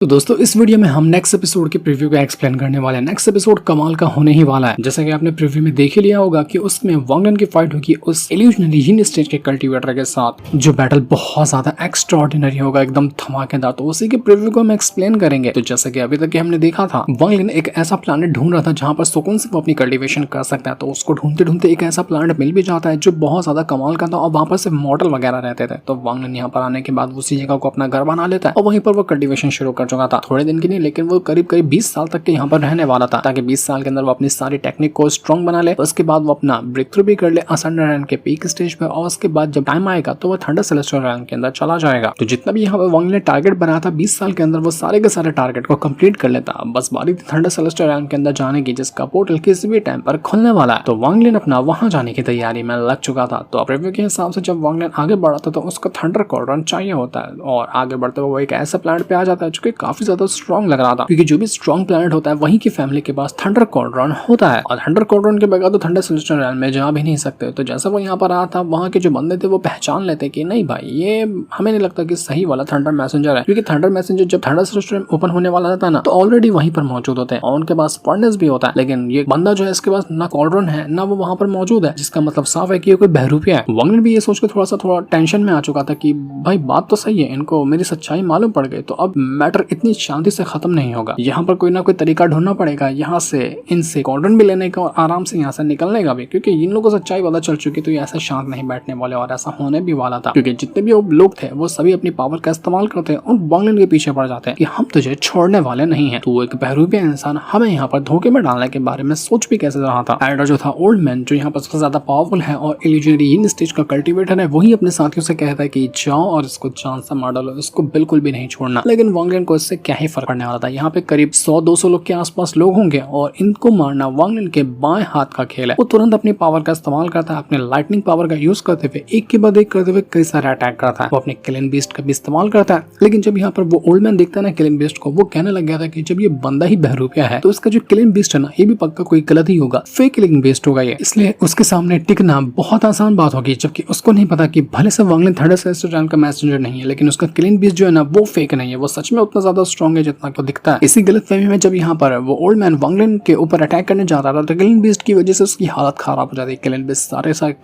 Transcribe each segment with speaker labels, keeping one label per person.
Speaker 1: तो दोस्तों इस वीडियो में हम नेक्स्ट एपिसोड के प्रीव्यू का एक्सप्लेन करने वाले हैं। नेक्स्ट एपिसोड कमाल का होने ही वाला है। जैसा कि आपने प्रीव्यू में देख ही लिया होगा कि उसमें वांगलन की फाइट होगी उस इल्यूजनरी yin स्टेज के कल्टीवेटर के साथ, जो बैटल बहुत ज्यादा एक्स्ट्राऑर्डिनरी होगा, एकदम धमाकेदार। तो उसी के प्रीव्यू को हम एक्सप्लेन करेंगे। तो जैसा कि अभी तक हमने देखा था, वांगलन एक ऐसा प्लैनेट ढूंढ रहा था जहां पर सुकून से वो अपनी कल्टीवेशन कर सकता है। तो उसको ढूंढते ढूंढते एक ऐसा प्लैनेट मिल भी जाता है जो बहुत ज्यादा कमाल का था और वहां पर सिर्फ मॉडल वगैरह रहते थे। तो वांगलन यहाँ पर आने के बाद उसी जगह को अपना घर बना लेता है और वहीं पर वो कल्टीवेशन शुरू कर चुका था। थोड़े दिन नहीं, लेकिन वो करीब 20 साल तक के यहाँ पर रहने वाला था, ताकि 20 साल के अंदर वो अपनी सारी टेक्निक को स्ट्रॉन्ग बना ले। उसके बाद वो अपना ब्रेक थ्रू भी कर ले असंडरलैंड के पीक स्टेज पे, और उसके बाद जब टाइम आएगा तो वो थंडर सेलेस्टियल रेल्म के अंदर चला जाएगा। तो जितना भी यहाँ पर वांगलन ने टारगेट बनाया था 20 साल के अंदर, वो सारे के सारे टारगेट को कंप्लीट कर लेता। बस बारी थी थंडर सेलेस्टियल रेल्म के अंदर जाने की, जिसका पोर्टल किसी भी टाइम पर खुलने वाला है। तो वांगलन अपना वहां जाने की तैयारी में लग चुका था। तो प्रीव्यू के हिसाब से जब वांगलन आगे बढ़ा था तो उसको थंडर कॉर्डन चाहिए होता है, और आगे बढ़ते हुए वो एक ऐसा प्लैनेट पे आ जाता है जो कि काफी ज्यादा स्ट्रॉन्ग लग रहा था, क्योंकि जो भी स्ट्रॉन्ग प्लैनेट होता है वहीं की फैमिली के पास थंडर कॉर्डन होता है, और थंडर कॉर्डन के बगैर तो थंडर सेलेस्टियल रेल्म में जा भी नहीं सकते। तो जैसा वो यहाँ पर आया था, वहाँ के जो बंदे थे वो पहचान लेते कि नहीं भाई, ये हमें नहीं लगता कि सही वाला थंडर मैसेंजर है, क्योंकि थंडर मैसेंजर जब थंडर सेलेस्टियल ओपन होने वाला था ना, तो ऑलरेडी वहीं पर मौजूद होते हैं और उनके पास फर्नेस भी होता है। लेकिन ये बंदा जो है, इसके पास ना कॉर्डन है ना वो वहाँ पर मौजूद है, जिसका मतलब साफ है कि ये कोई बहरूपिया है। वांगलन भी ये सोच के थोड़ा टेंशन में आ चुका था कि भाई बात तो सही है, इनको मेरी सच्चाई मालूम पड़ गई, तो अब मैटर इतनी शांति से खत्म नहीं होगा। यहाँ पर कोई ना कोई तरीका ढूंढना पड़ेगा यहाँ से इनसे कॉर्डन भी लेने का और आराम से यहाँ से निकलने का भी, क्योंकि इन लोगों को सच्चाई पता चल चुकी, तो ये ऐसा शांत नहीं बैठने वाले, और ऐसा होने भी वाला था, क्योंकि जितने भी लोग थे वो सभी अपनी पावर का इस्तेमाल करते हैं और वांगलन के पीछे पड़ जाते हैं कि हम तुझे छोड़ने वाले नहीं है। तो एक बहरूपिया इंसान हमें यहाँ पर धोखे में डालने के बारे में सोच भी कैसे रहा था। एल्डर जो था, ओल्ड मैन, जो यहाँ पर सबसे ज्यादा पावरफुल है और इल्यूजनरी yin स्टेज का कल्टीवेटर है, वही अपने साथियों से कहता है कि जाओ और इसको जान से मार डालो, इसको बिल्कुल भी नहीं छोड़ना। लेकिन वांगलन को इससे क्या ही फर्क पड़ने वाला था। यहाँ पे करीब 100-200 लोग के आसपास लोग होंगे और इनको मारना वांगलन के बाएं हाथ का खेल है। वो तुरंत अपनी पावर का इस्तेमाल करता है, अपने लाइटनिंग पावर का यूज करते हुए एक के बाद एक करते हुए कई सारे अटैक करता है। वो अपने किलिंग बीस्ट का भी इस्तेमाल करता है। लेकिन जब यहाँ पर वो ओल्ड मैन देखता है ना किलिंग बीस्ट को, वो कहने लग गया था कि जब ये बंदा ही बहरूपिया है तो इसका जो किलिंग बीस्ट है ना, ये भी पक्का कोई गलत ही होगा, फेक किलिंग बीस्ट होगा ये, इसलिए उसके सामने टिकना बहुत आसान बात होगी। जबकि उसको नहीं पता कि भले से वांगलन थंडर सेलेस्टियल रेल्म का मैसेंजर नहीं है, लेकिन उसका किलिंग बीस्ट जो है ना वो फेक नहीं है, वो सच में उतना ज्यादा स्ट्रॉन्ग है जितना को दिखता है। इसी गलतफहमी में जब यहाँ पर वो ओल्ड मैन वांगलन के ऊपर अटैक करने जा रहा था, तो किलिंग बीस्ट की वजह से उसकी हालत खराब हो जाती है। किलिंग बीस्ट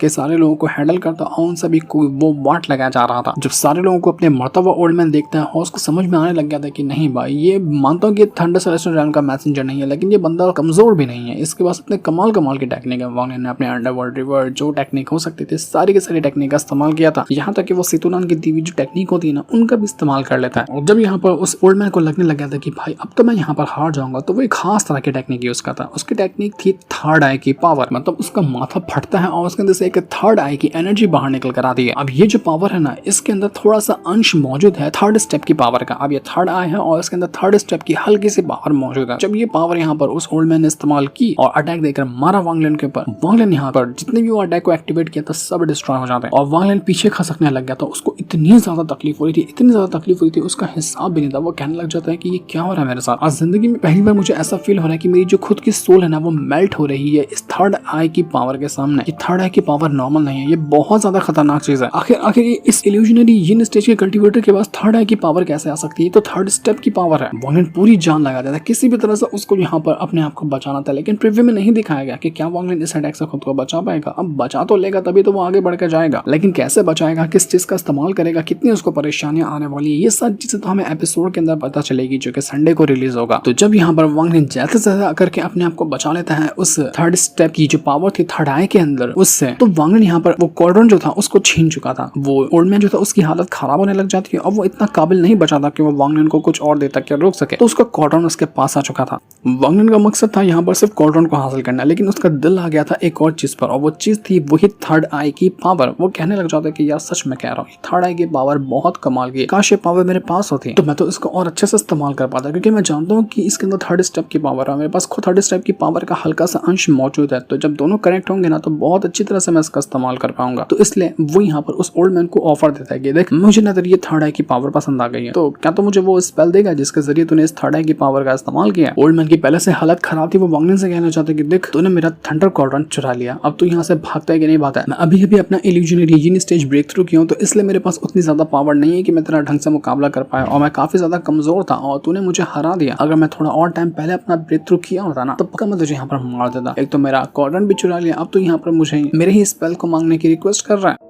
Speaker 1: सारे लोगों को हैंडल करता और उन सभी को वो वाट लगाया जा रहा था। जब सारे लोगों को अपने मरता हुआ ओल्ड मैन देखता है और उसको समझ में आने लग गया था कि नहीं भाई, ये मानता हूँ कि थंडर सेलेस्टियल रेल्म का मैसेंजर नहीं है, लेकिन ये बंदा कमजोर भी नहीं है, इसके पास इतने कमाल की टेक्निक है। वांगलन ने अपने अंडरवर्ल्ड रिवर जो टेक्निक हो सकती थी, सारी की सारी टेक्निक का इस्तेमाल किया था, यहाँ तक कि वो सितुनान की दी हुई जो टेक्निक होती है ना, उनका भी इस्तेमाल कर लेता है। और जब यहाँ पर उस ओल्ड मैन को लगने लग गया था कि भाई अब तो मैं यहाँ पर हार जाऊंगा, तो वो एक खास तरह की टेक्निक यूज करता है। उसकी टेक्निक थी थर्ड आई की पावर, मतलब उसका माथा फटता है और उसके अंदर से एक थर्ड आई की एनर्जी बाहर निकल कर आती है। अब ये जो पावर है ना, इसके अंदर थोड़ा सा अंश मौजूद है थर्ड स्टेप की पावर का। अब ये थर्ड आई है और इसके अंदर थर्ड स्टेप की हल्की सी पावर मौजूद है। जब ये पावर यहाँ पर उस ओल्ड मैन ने इस्तेमाल की और अटैक देकर मारा वांगलन के ऊपर, वांगलन यहाँ पर जितने भी वो अटैक को एक्टिवेट किया था सब डिस्ट्रॉय हो जाते हैं और वांगलन पीछे खसकने लग गया था। उसको इतनी ज्यादा तकलीफ हो रही थी, उसका हिसाब भी नहीं था। वो कहने लग जाता है कि ये क्या हो रहा है मेरे साथ। आज जिंदगी में पहली बार मुझे ऐसा फील हो रहा है कि मेरी जो खुद की सोल है ना, वो मेल्ट हो रही है इस थर्ड आई की पावर के सामने। ये थर्ड आई की पावर नॉर्मल नहीं है, ये बहुत ज्यादा खतरनाक चीज है। आखिर इस इल्यूजनरी yin स्टेज के कल्टीवेटर के पास थर्ड आई की पावर कैसे आ सकती है? तो थर्ड स्टेप की पावर है। वांगलन पूरी जान लगा देता है, किसी भी तरह से उसको यहाँ पर अपने आप को बचाना था। लेकिन प्रीव्यू में नहीं दिखाया गया कि क्या वांगलन इस अटैक से खुद को बचा पाएगा। अब बचा तो लेगा, तभी तो वो आगे बढ़ कर जाएगा, लेकिन कैसे बचाएगा, किस चीज का इस्तेमाल करेगा, कितनी उसको परेशानियां आने वाली है, ये सारी चीजें तो हमें एपिसोड के अंदर पता चलेगी, जो कि संडे को रिलीज होगा। तो जब यहाँ पर वांगलन जैसे करके अपने आप को बचा लेता है उस थर्ड स्टेप की जो पावर थी थर्ड आई के अंदर उससे, तो वांगलन यहाँ पर वो कॉर्डन जो था उसको छीन चुका था। वो ओल्ड मैन जो था उसकी हालत खराब होने लग जाती है और वो इतना काबिल नहीं बचा था कि वो वांगलन को कुछ और देर तक रोक सके। तो उसका कॉर्डन उसके पास आ चुका था। वांगलन का मकसद था यहाँ पर सिर्फ कॉर्डन को हासिल करना, लेकिन उसका दिल आ गया था एक और चीज पर, और वो चीज थी वही थर्ड आई की पावर। वो कहने लग जाता है कि यार सच में कह रहा हूँ, थर्ड आई की पावर बहुत कमाल की, काश ये पावर मेरे पास होती तो मैं तो इसको और अच्छे से इस्तेमाल कर पाता, क्योंकि मैं जानता हूँ कि इसके अंदर थर्ड स्टेप की पावर है, मेरे पास खुद थर्ड स्टेप की पावर का हल्का सा अंश मौजूद है। तो जब दोनों कनेक्ट होंगे ना, तो बहुत अच्छी तरह से मैं इसका इस्तेमाल कर पाऊंगा। तो इसलिए वो यहाँ पर उस ओल्ड मैन को ऑफर देता है कि देख, मुझे नजर ये थर्ड आई की पावर पसंद आ गई है, तो क्या तो मुझे वो स्पेल देगा जिसके जरिए तूने इस थर्ड आई की पावर का इस्तेमाल किया। ओल्ड मैन की पहले से हालत खराब थी, वो वांगलन से कहना चाहता है कि देख, तूने मेरा थंडर कॉर्डन चुरा लिया, अब तू यहाँ से भागता है कि नहीं भागता है। मैं अभी अपना illusionary yin stage break through किया हूँ, तो इसलिए मेरे पास उतनी ज्यादा पावर नहीं है कि मैं तेरा ढंग से मुकाबला कर पाया, और मैं काफी ज्यादा कमजोर था और तूने मुझे हरा दिया। अगर मैं थोड़ा और टाइम पहले अपना ब्रेक थ्रू किया होता ना तो पक्का मैं तुझे यहाँ पर मार देता। एक तो मेरा क्वाड्रेंट भी चुरा लिया, अब तो यहाँ पर मुझे मेरे ही स्पेल को मांगने की रिक्वेस्ट कर रहा है।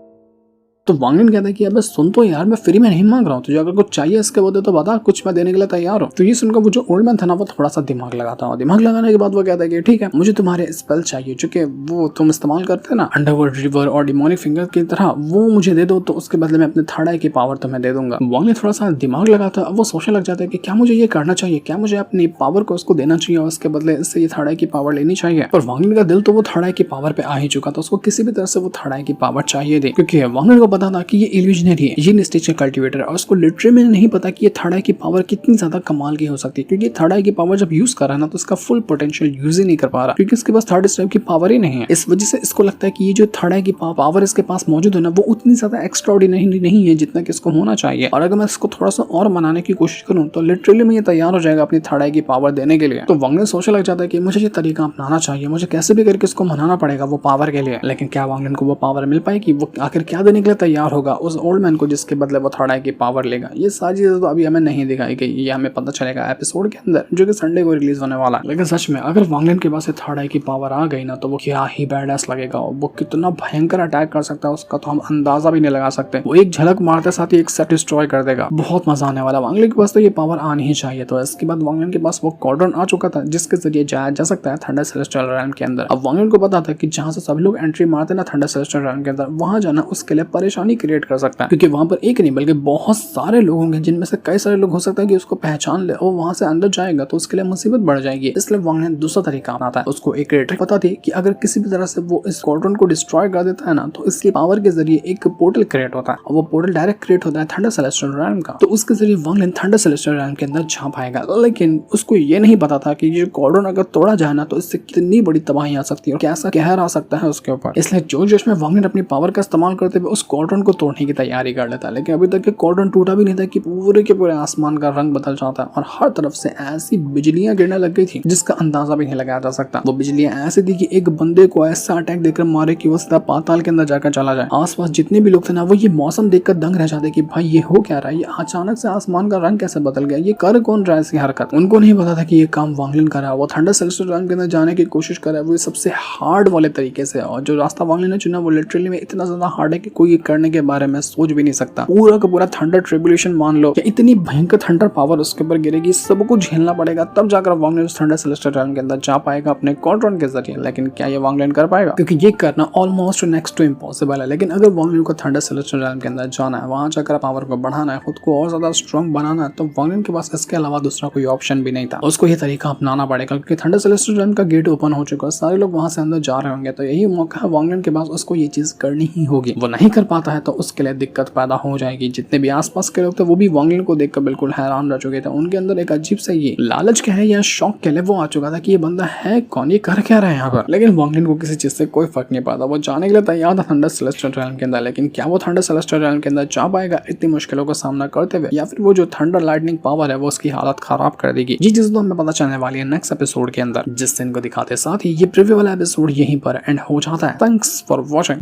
Speaker 1: तो वांग लिन कहता है कि अबे सुन तो यार, मैं फ्री में नहीं मांग रहा हूँ, तुझे अगर कुछ चाहिए इसके बदले तो बता, कुछ मैं देने के लिए तैयार हूँ। तो ये सुनकर वो जो ओल्ड मैन था ना वो थोड़ा सा दिमाग लगाता है। दिमाग लगाने के बाद वो कहता है कि ठीक है, मुझे तुम्हारे स्पेल चाहिए जो कि वो तुम इस्तेमाल करते ना अंडरवर्ल्ड रिवर और डिमोनिक फिंगर की तरह, वो मुझे दे दो तो उसके बदले में अपने थर्ड आई की पावर तुम्हें दे दूंगा। वांग लिन थोड़ा सा दिमाग लगाता है। अब वो सोचने लग जाता है कि क्या मुझे ये करना चाहिए, क्या मुझे अपनी पावर को उसको देना चाहिए और उसके बदले इससे ये थर्ड आई की पावर लेनी चाहिए। पर वांग लिन का दिल तो वो थर्ड आई की पावर पे आ ही चुका था, उसको किसी भी तरह से वो थर्ड आई की पावर चाहिए थी, क्योंकि वांग लिन को पता था कि ये ये स्टेज का कल्टीवेटर है और उसको लिटरली में नहीं पता कि ये थर्ड आई की पावर कितनी ज्यादा कमाल की हो सकती है, क्योंकि थर्ड आई की पावर जब यूज कर रहा है ना तो इसका फुल पोटेंशियल यूज ही नहीं कर पा रहा, क्योंकि इसके पास थर्ड स्टेप की पावर ही नहीं है। इस वजह से इसको लगता है कि ये जो थर्ड आई की पावर इसके पास मौजूद है ना वो उतनी ज्यादा एक्स्ट्राऑर्डिनरी नहीं है जितना कि इसको होना चाहिए, और अगर मैं इसको थोड़ा सा और मनाने की कोशिश करूँ तो लिटरली में ये तैयार हो जाएगा अपनी थर्ड आई की पावर देने के लिए। तो वांग लिन सोचने लग जाता है कि मुझे ये तरीका अपनाना चाहिए, मुझे कैसे भी करके इसको मनाना पड़ेगा वो पावर के लिए। लेकिन क्या वांग लिन को वो पावर मिल पाएगी, वो आखिर क्या देने के लिए तैयार होगा उस ओल्ड मैन को जिसके बदले वो थर्ड आई की पावर लेगा। ये सारी चीजें तो अभी हमें नहीं दिखाई गई, ये हमें पता चलेगा एपिसोड के अंदर जो कि संडे को रिलीज होने वाला है। लेकिन सच में अगर वांग लिन के पास थर्ड आई की पावर आ गई ना तो वो क्या ही बैडएस लगेगा, वो कितना भयंकर अटैक कर सकता है उसका तो हम अंदाजा भी नहीं लगा सकते। वो एक झलक मारते साथ ही एक सेट डिस्ट्रॉय कर देगा, बहुत मजा आने वाला। वांग लिन के पास तो ये पावर आनी ही चाहिए। तो इसके बाद वांग लिन के पास वो क्वाड्रेंट आ चुका था जिसके जरिए जाया जा सकता है थंडर सेलेस्टियल रेल्म के अंदर। अब वांग लिन को पता था कि जहां से सभी लोग एंट्री मारते ना थंडर सेलेस्टियल रेल्म के अंदर, वहां जाना उसके लिए परेशानी क्रिएट कर सकता है, क्योंकि वहां पर एक नहीं बल्कि बहुत सारे लोग होंगे जिनमें से कई सारे लोग हो सकता है कि उसको पहचान ले और वहां से अंदर जाएगा तो उसके लिए मुसीबत बढ़ जाएगी। इसलिए वांग लिन दूसरा तरीका अपनाता है। उसको एक ट्रिक पता थी कि अगर किसी भी तरह से वो इस क्वाड्रेंट को डिस्ट्रॉय कर देता है ना तो इसकी पावर के जरिए एक पोर्टल क्रिएट होता है और वो पोर्टल डायरेक्ट क्रिएट होता है थंडर सेलेस्टियल रेल्म का। तो उसके जरिए वांग लिन थंडर सेलेस्टियल रेल्म के अंदर जा पाएगा। लेकिन उसको ये नहीं पता था कि ये क्वाड्रेंट अगर तोड़ा जाए ना तो इससे कितनी बड़ी तबाही आ सकती है और कैसा कहर आ सकता है उसके ऊपर। इसलिए जोश में वांग लिन अपनी पावर का इस्तेमाल करते हुए उस क्वाड्रेंट को तोड़ने की तैयारी कर लेता है। लेकिन अभी तक क्वाड्रेंट टूटा भी नहीं था कि पूरे के पूरे आसमान का रंग बदल जाता है और हर तरफ से ऐसी बिजलियां गिरने लग गई थी जिसका अंदाजा भी नहीं लगाया जा सकता। वो बिजलियां ऐसी थी कि एक बंदे को ऐसा अटैक देकर मारे कि वो सीधा पाताल के अंदर जाकर चला जाए। आसपास जितने भी लोग थे ना वो ये मौसम देखकर दंग रह जाते कि भाई ये हो क्या रहा है, ये अचानक से आसमान का रंग कैसे बदल गया, ये कर कौन रहा है इसकी हरकत। उनको नहीं पता था कि ये काम वांग लिन कर रहा है। वो थंडर सेलेस्टियल रेल्म के अंदर जाने की कोशिश कर रहा है वो सबसे हार्ड वाले तरीके से, और जो रास्ता वांग लिन ने चुना वो लिटरली में इतना ज्यादा हार्ड है कि कोई ये करने के बारे में सोच भी नहीं सकता। पूरा का पूरा थंडर ट्रिब्यूलेशन मान लो, इतनी भयंकर थंडर पावर उसके ऊपर गिरेगी, सबको झेलना पड़ेगा, तब जाकर वांग लिन थंडर सेलेस्टियल रेल्म के अंदर जा पाएगा अपने क्वाड्रेंट के जरिए। लेकिन क्या ये वांग लिन कर पाएगा, क्योंकि ये करना ऑलमोस्ट नेक्स्ट टू इम्पॉसिबल है। लेकिन अगर वांग लिन को थंडर सेलेस्टियल रेल्म के अंदर जाना है, वहां जाकर पावर को बढ़ाना है, खुद को और ज्यादा स्ट्रॉन्ग बनाना है, तो वांग लिन के पास इसके अलावा दूसरा कोई ऑप्शन भी नहीं था। उसको ये तरीका अपनाना पड़ेगा क्योंकि थंडर सेलेस्टियल रेल्म का गेट ओपन हो चुका है, सारे लोग वहां से अंदर जा रहे होंगे, तो यही मौका है वांग लिन के पास, उसको ये चीज करनी ही होगी। वो नहीं कर पाता है तो उसके लिए दिक्कत पैदा हो जाएगी। जितने भी आसपास के लोग थे वो भी वांग लिन को देखकर बिल्कुल हैरान रह चुके थे। उनके अंदर एक अजीब सा ये लालच कहे या शौक कह ले वो आ चुका था कि ये बंदा है कौन, ये कर क्या रहा है यहाँ पर। लेकिन वांग लिन को किसी चीज से कोई फर्क नहीं पड़ता, वो जाने के लिए तैयार था थंडर सेलेस्टियल रेल्म के अंदर। लेकिन क्या वो थंडर सेलेस्टियल रेल्म के अंदर जा पाएगा इतनी मुश्किलों का सामना करते हुए, या फिर वो जो थंडर लाइटनिंग पावर है वो उसकी हालत खराब कर देगी। ये चीज तो हमें पता चलने वाली है नेक्स्ट एपिसोड के अंदर, जिस दिन को दिखाते साथ ही ये प्रीव्यू वाला एपिसोड यहीं पर एंड हो जाता है। Thanks for watching.